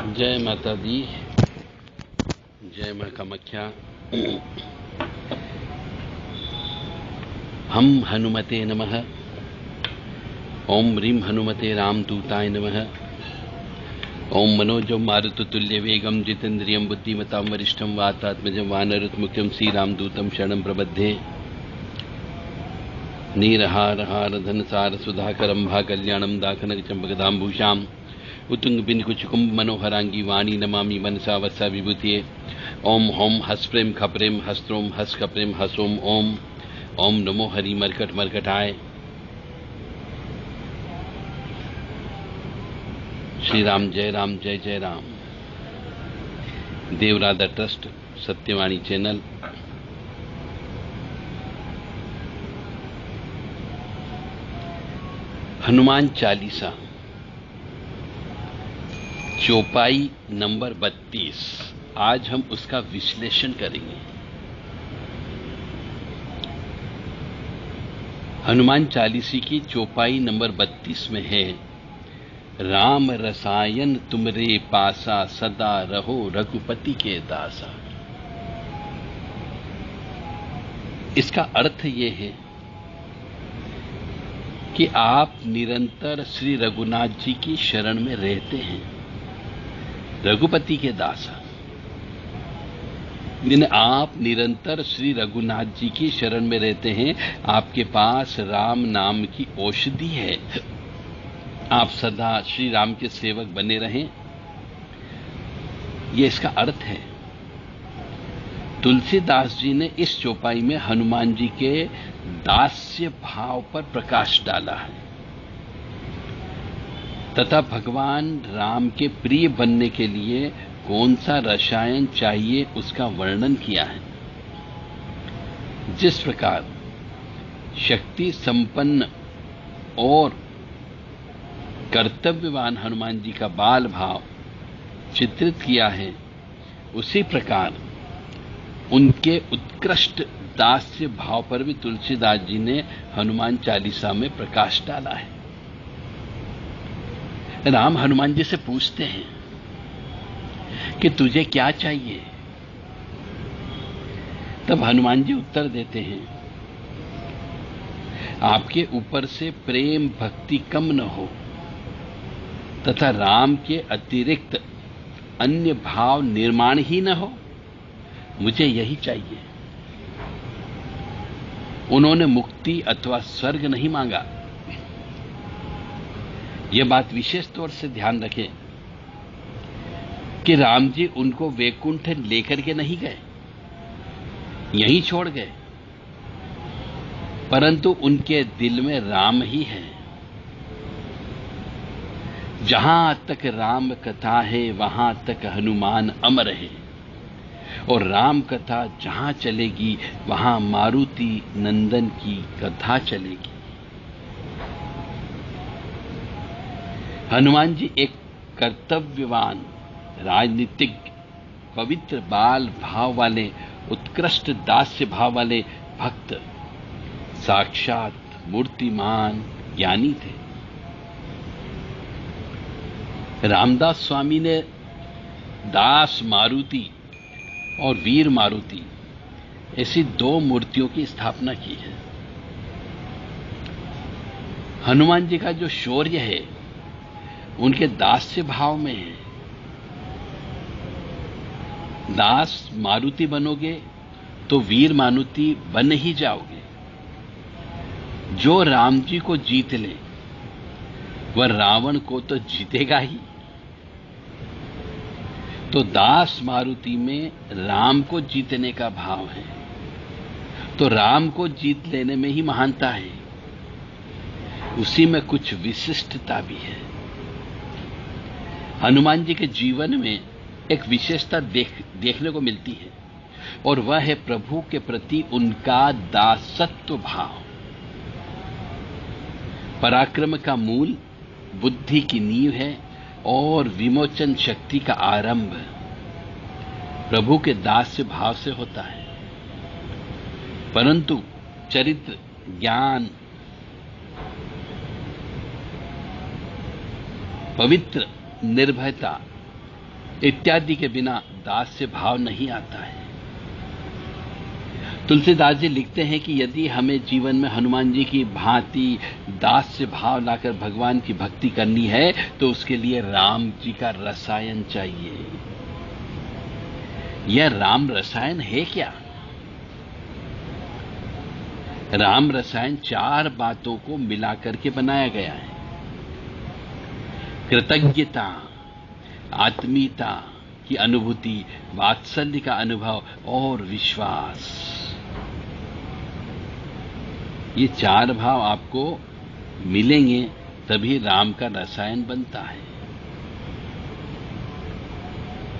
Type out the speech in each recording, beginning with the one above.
जय माता दी, जय मां कामाख्या। हम हनुमते नमः। ओम ह्रीं हनुमते रामदूताय नमः। ओम मनोजं मारुततुल्य वेगं जितेन्द्रियं बुद्धिमतां वरिष्ठं वातात्मजं वानरत्मुख्यं श्रीरामदूतं शरणं प्रपद्ये। नीरहारहार धनसार सुधाकरं भाकल्याणं दाकनकचम्पकदाम्भूषाम् उत्तुंगबिन्दुकुचकुम्भ मनोहरांगी वाणी नमामि मनसा वत्सा विभूतिये। ओम होम हस प्रेम खप्रेम हस्त्रोम हस खप्रेम हसोम ओम। ओम नमो हरि मरकट मरकटाय। श्री राम जय जय राम। देवराधा ट्रस्ट, सत्यवाणी चैनल, हनुमान चालीसा चौपाई नंबर 32। आज हम उसका विश्लेषण करेंगे। हनुमान चालीसी की चौपाई नंबर 32 में है, राम रसायन तुमरे पासा सदा रहो रघुपति के दासा। इसका अर्थ यह है कि आप निरंतर श्री रघुनाथ जी की शरण में रहते हैं, रघुपति के दासा। आप निरंतर श्री रघुनाथ जी की शरण में रहते हैं, आपके पास राम नाम की औषधि है, आप सदा श्री राम के सेवक बने रहें, यह इसका अर्थ है। तुलसीदास जी ने इस चौपाई में हनुमान जी के दास्य भाव पर प्रकाश डाला है तथा भगवान राम के प्रिय बनने के लिए कौन सा रसायन चाहिए उसका वर्णन किया है। जिस प्रकार शक्ति संपन्न और कर्तव्यवान हनुमान जी का बाल भाव चित्रित किया है, उसी प्रकार उनके उत्कृष्ट दास्य भाव पर भी तुलसीदास जी ने हनुमान चालीसा में प्रकाश डाला है। राम हनुमान जी से पूछते हैं कि तुझे क्या चाहिए? तब हनुमान जी उत्तर देते हैं, आपके ऊपर से प्रेम भक्ति कम न हो तथा राम के अतिरिक्त अन्य भाव निर्माण ही न हो, मुझे यही चाहिए। उन्होंने मुक्ति अथवा स्वर्ग नहीं मांगा। यह बात विशेष तौर से ध्यान रखें कि राम जी उनको वैकुंठ लेकर के नहीं गए, यहीं छोड़ गए, परंतु उनके दिल में राम ही है। जहां तक राम कथा है वहां तक हनुमान अमर है, और राम कथा जहां चलेगी वहां मारुति नंदन की कथा चलेगी। हनुमान जी एक कर्तव्यवान, राजनीतिक, पवित्र बाल भाव वाले, उत्कृष्ट दास्य भाव वाले भक्त, साक्षात मूर्तिमान ज्ञानी थे। रामदास स्वामी ने दास मारुति और वीर मारुति ऐसी दो मूर्तियों की स्थापना की है। हनुमान जी का जो शौर्य है उनके दास्य भाव में है। दास मारुति बनोगे तो वीर मारुति बन ही जाओगे। जो राम जी को जीत ले वह रावण को तो जीतेगा ही। तो दास मारुति में राम को जीतने का भाव है, तो राम को जीत लेने में ही महानता है, उसी में कुछ विशिष्टता भी है। हनुमान जी के जीवन में एक विशेषता देखने को मिलती है, और वह है प्रभु के प्रति उनका दासत्व भाव। पराक्रम का मूल बुद्धि की नींव है और विमोचन शक्ति का आरंभ प्रभु के दास्य भाव से होता है। परंतु चरित्र, ज्ञान, पवित्र निर्भयता इत्यादि के बिना दास्य भाव नहीं आता है। तुलसीदास जी लिखते हैं कि यदि हमें जीवन में हनुमान जी की भांति दास्य भाव लाकर भगवान की भक्ति करनी है तो उसके लिए राम जी का रसायन चाहिए। यह राम रसायन है क्या? राम रसायन 4 बातों को मिलाकर के बनाया गया है। कृतज्ञता, आत्मीयता की अनुभूति, वात्सल्य का अनुभव और विश्वास। ये 4 भाव आपको मिलेंगे तभी राम का रसायन बनता है।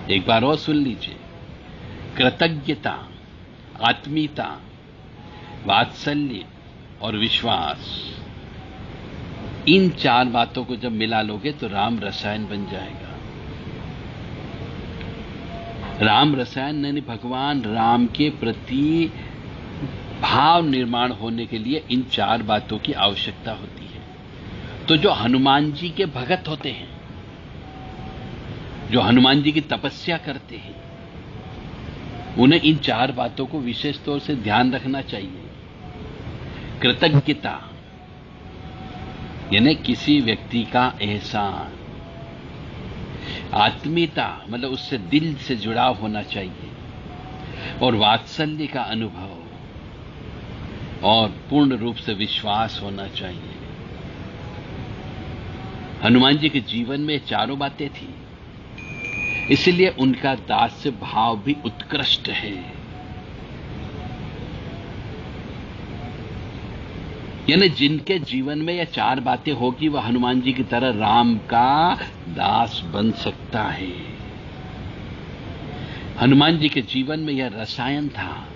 एक बार और सुन लीजिए। कृतज्ञता, आत्मीयता, वात्सल्य और विश्वास, इन 4 बातों को जब मिला लोगे तो राम रसायन बन जाएगा। राम रसायन यानी भगवान राम के प्रति भाव निर्माण होने के लिए इन 4 बातों की आवश्यकता होती है। तो जो हनुमान जी के भगत होते हैं, जो हनुमान जी की तपस्या करते हैं, उन्हें इन 4 बातों को विशेष तौर से ध्यान रखना चाहिए। कृतज्ञता यानी किसी व्यक्ति का एहसान, आत्मीयता मतलब उससे दिल से जुड़ाव होना चाहिए, और वात्सल्य का अनुभव और पूर्ण रूप से विश्वास होना चाहिए। हनुमान जी के जीवन में 4 बातें थी, इसलिए उनका दास्य भाव भी उत्कृष्ट है। यानी जिनके जीवन में यह 4 बातें होगी वह हनुमान जी की तरह राम का दास बन सकता है। हनुमान जी के जीवन में यह रसायन था,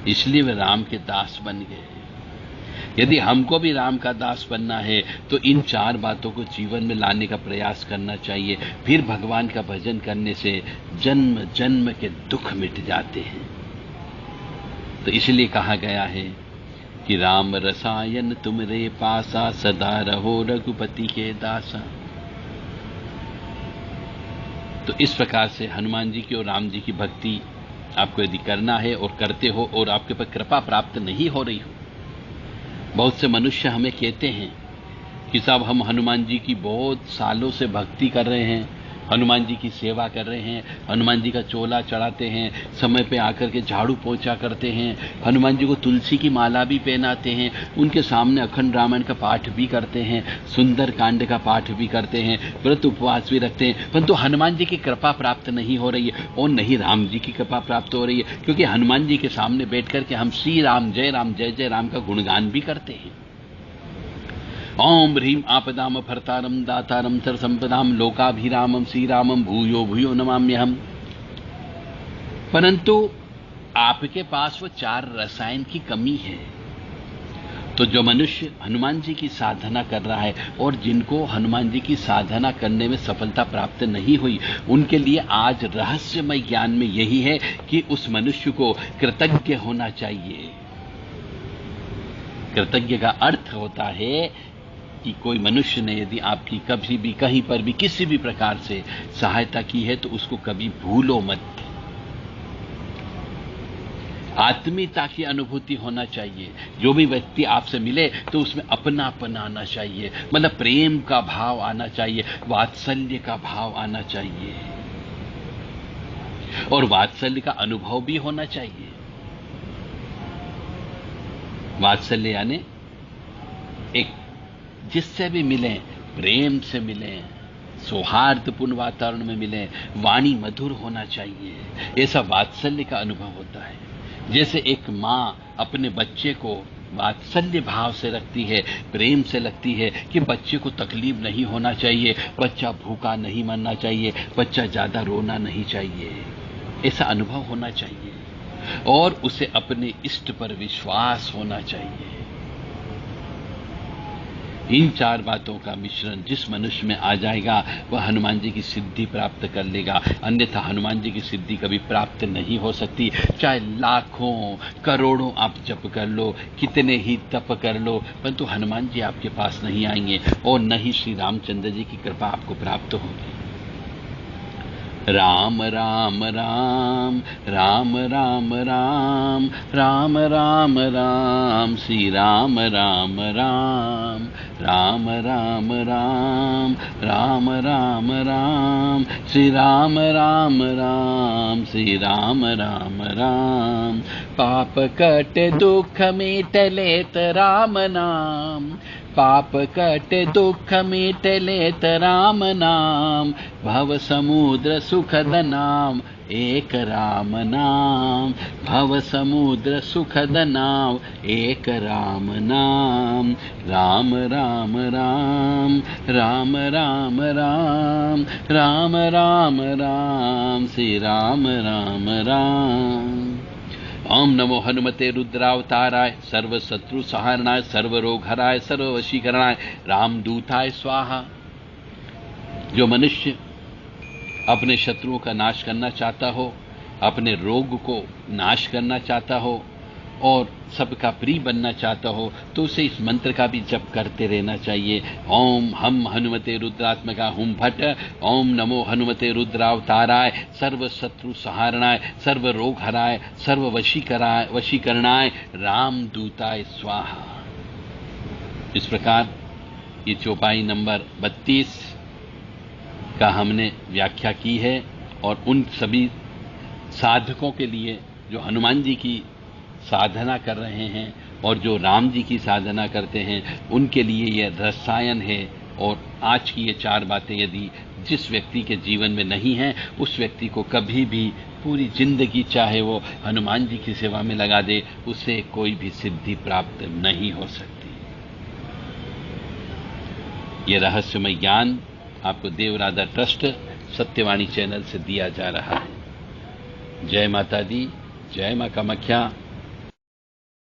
इसलिए वे राम के दास बन गए। यदि हमको भी राम का दास बनना है तो इन 4 बातों को जीवन में लाने का प्रयास करना चाहिए। फिर भगवान का भजन करने से जन्म जन्म के दुख मिट जाते हैं। तो इसलिए कहा गया है कि राम रसायन तुमरे पासा, सदा रहो रघुपति के दासा। तो इस प्रकार से हनुमान जी की और राम जी की भक्ति आपको यदि करना है और करते हो और आपके पर कृपा प्राप्त नहीं हो रही हो, बहुत से मनुष्य हमें कहते हैं कि साहब हम हनुमान जी की बहुत सालों से भक्ति कर रहे हैं, हनुमान जी की सेवा कर रहे हैं, हनुमान जी का चोला चढ़ाते हैं, समय पे आकर के झाड़ू पोंछा करते हैं, हनुमान जी को तुलसी की माला भी पहनाते हैं, उनके सामने अखंड रामायण का पाठ भी करते हैं, सुंदर कांड का पाठ भी करते हैं, व्रत उपवास भी रखते हैं, परंतु हनुमान जी की कृपा प्राप्त नहीं हो रही है और नहीं राम जी की कृपा प्राप्त हो रही है, क्योंकि हनुमान जी के सामने बैठ करके हम श्री राम जय जय राम का गुणगान भी करते हैं। ओम ह्रीम आपदाम भर्तारम दातारम सर्वसंपदाम लोकाभिरामम श्रीरामम भूयो भूयो नमाम्यहम्। परंतु आपके पास वो 4 रसायन की कमी है। तो जो मनुष्य हनुमान जी की साधना कर रहा है और जिनको हनुमान जी की साधना करने में सफलता प्राप्त नहीं हुई, उनके लिए आज रहस्यमय ज्ञान में यही है कि उस मनुष्य को कृतज्ञ होना चाहिए। कृतज्ञ का अर्थ होता है कि कोई मनुष्य ने यदि आपकी कभी भी कहीं पर भी किसी भी प्रकार से सहायता की है तो उसको कभी भूलो मत। आत्मीयता की अनुभूति होना चाहिए। जो भी व्यक्ति आपसे मिले तो उसमें अपनापन आना चाहिए, मतलब प्रेम का भाव आना चाहिए, वात्सल्य का भाव आना चाहिए और वात्सल्य का अनुभव भी होना चाहिए। वात्सल्य यानी एक जिससे भी मिलें प्रेम से मिलें, सौहार्दपूर्ण वातावरण में मिलें, वाणी मधुर होना चाहिए, ऐसा वात्सल्य का अनुभव होता है। जैसे एक माँ अपने बच्चे को वात्सल्य भाव से रखती है, प्रेम से लगती है कि बच्चे को तकलीफ नहीं होना चाहिए, बच्चा भूखा नहीं मरना चाहिए, बच्चा ज्यादा रोना नहीं चाहिए, ऐसा अनुभव होना चाहिए और उसे अपने इष्ट पर विश्वास होना चाहिए। इन 4 बातों का मिश्रण जिस मनुष्य में आ जाएगा वह हनुमान जी की सिद्धि प्राप्त कर लेगा, अन्यथा हनुमान जी की सिद्धि कभी प्राप्त नहीं हो सकती। चाहे लाखों करोड़ों आप जप कर लो, कितने ही तप कर लो, परंतु हनुमान जी आपके पास नहीं आएंगे और न ही श्री रामचंद्र जी की कृपा आपको प्राप्त होगी। राम राम राम राम राम राम राम राम राम श्री राम राम राम राम राम राम राम राम राम श्री राम राम राम श्री राम राम राम। पाप कट दुख मिटलेत राम नाम, पाप कट दुख मिटलेत राम नाम। भव समुद्र सुखद नाम एक राम नाम, भव समुद्र सुखद नाम एक राम नाम। राम राम राम राम राम राम राम राम राम श्री राम राम राम। ओम नमो हनुमते रुद्रावताराय सर्व शत्रु सहारणाय सर्व रोग हराय सर्व वशीकरणाय रामदूताय स्वाहा। जो मनुष्य अपने शत्रुओं का नाश करना चाहता हो, अपने रोग को नाश करना चाहता हो और सबका प्रिय बनना चाहता हो, तो उसे इस मंत्र का भी जप करते रहना चाहिए। ओम हम हनुमते रुद्रात्मका हुम फट, ओम नमो हनुमते रुद्रावताराय सर्व शत्रु सहारणाय सर्व रोग हराय सर्व वशीकरणाय रामदूताय स्वाहा। इस प्रकार ये चौपाई नंबर 32 का हमने व्याख्या की है और उन सभी साधकों के लिए जो हनुमान जी की साधना कर रहे हैं और जो राम जी की साधना करते हैं, उनके लिए यह रसायन है। और आज की ये 4 बातें यदि जिस व्यक्ति के जीवन में नहीं है, उस व्यक्ति को कभी भी पूरी जिंदगी चाहे वो हनुमान जी की सेवा में लगा दे, उसे कोई भी सिद्धि प्राप्त नहीं हो सकती। ये रहस्यमय ज्ञान आपको देवराधा ट्रस्ट सत्यवाणी चैनल से दिया जा रहा है। जय माता दी, जय मां कामाख्या।